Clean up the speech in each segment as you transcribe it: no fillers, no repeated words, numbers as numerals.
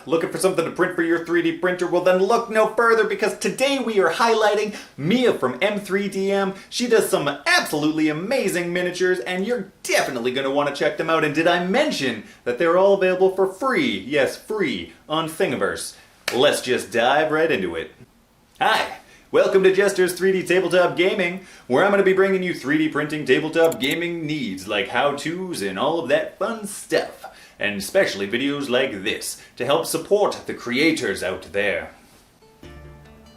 Looking for something to print for your 3D printer? Well then look no further, because today we are highlighting Mia from M3DM. She does some absolutely amazing miniatures and you're definitely going to want to check them out. And did I mention that they're all available for free? Yes, free on Thingiverse. Let's just dive right into it. Hi! Welcome to Jester's 3D Tabletop Gaming, where I'm going to be bringing you 3D printing tabletop gaming needs, like how-tos and all of that fun stuff. And especially videos like this, to help support the creators out there.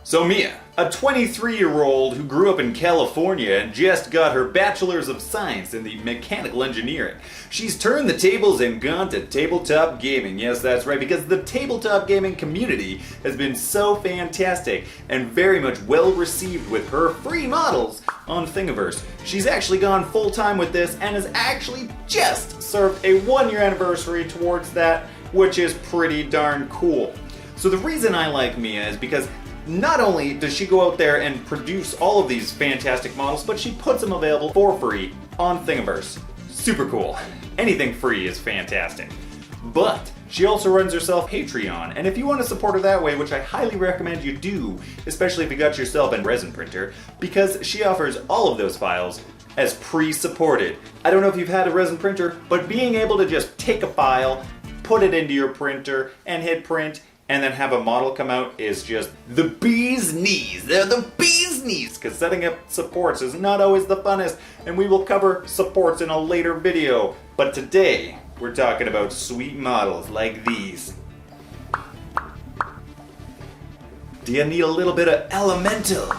So Mia, a 23-year-old who grew up in California and just got her Bachelor's of Science in the Mechanical Engineering. She's turned the tables and gone to tabletop gaming. Yes, that's right, because the tabletop gaming community has been so fantastic and very much well received with her free models on Thingiverse. She's actually gone full-time with this and has actually just served a 1-year anniversary towards that, which is pretty darn cool. So the reason I like Mia is because not only does she go out there and produce all of these fantastic models, but she puts them available for free on Thingiverse. Super cool. Anything free is fantastic. But she also runs herself Patreon, and if you want to support her that way, which I highly recommend you do, especially if you got yourself a resin printer, because she offers all of those files as pre-supported. I don't know if you've had a resin printer, but being able to just take a file, put it into your printer, and hit print, and then have a model come out is just the bee's knees. They're the bee's knees, because setting up supports is not always the funnest, and we will cover supports in a later video. But today, we're talking about sweet models like these. Do you need a little bit of elemental?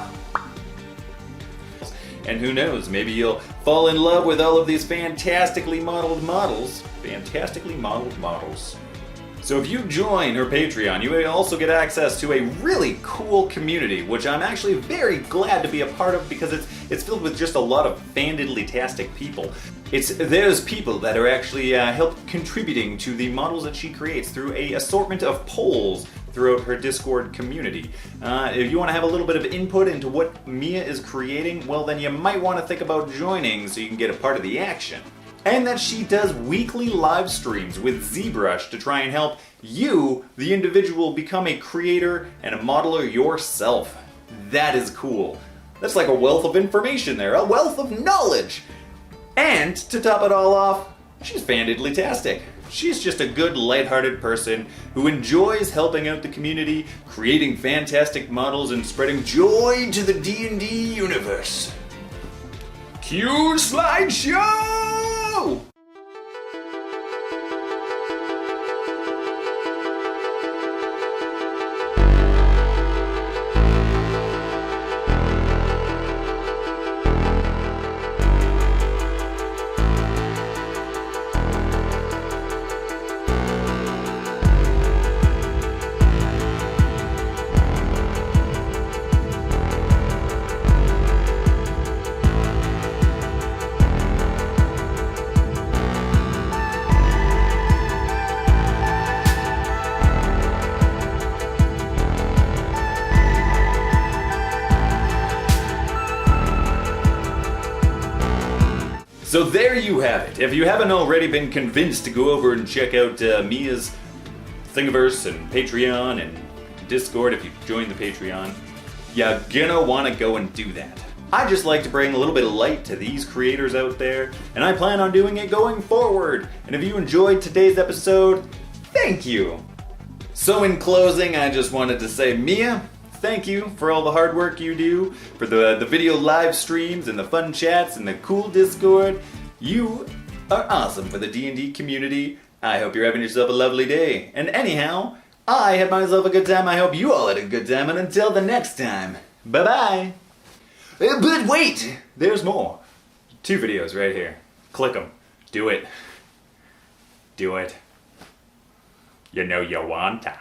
And who knows, maybe you'll fall in love with all of these fantastically modeled models. Fantastically modeled models. So if you join her Patreon, you will also get access to a really cool community, which I'm actually very glad to be a part of because it's filled with just a lot of fan-diddly-tastic people. It's those people that are actually contributing to the models that she creates through an assortment of polls throughout her Discord community. If you want to have a little bit of input into what Mia is creating, well then you might want to think about joining so you can get a part of the action. And that she does weekly live streams with ZBrush to try and help you, the individual, become a creator and a modeler yourself. That is cool. That's like a wealth of information there, a wealth of knowledge. And to top it all off, she's fan-diddly-tastic. She's just a good, lighthearted person who enjoys helping out the community, creating fantastic models, and spreading joy to the D&D universe. Cue slideshow! So there you have it. If you haven't already been convinced to go over and check out Mia's Thingiverse and Patreon and Discord, if you join the Patreon, you're gonna want to go and do that. I just like to bring a little bit of light to these creators out there, and I plan on doing it going forward. And if you enjoyed today's episode, thank you. So in closing, I just wanted to say, Mia, thank you for all the hard work you do, for the video live streams and the fun chats and the cool Discord. You are awesome for the D&D community. I hope you're having yourself a lovely day. And anyhow, I had myself a good time. I hope you all had a good time. And until the next time, bye-bye. But wait, there's more. 2 videos right here. Click them. Do it. Do it. You know you want to.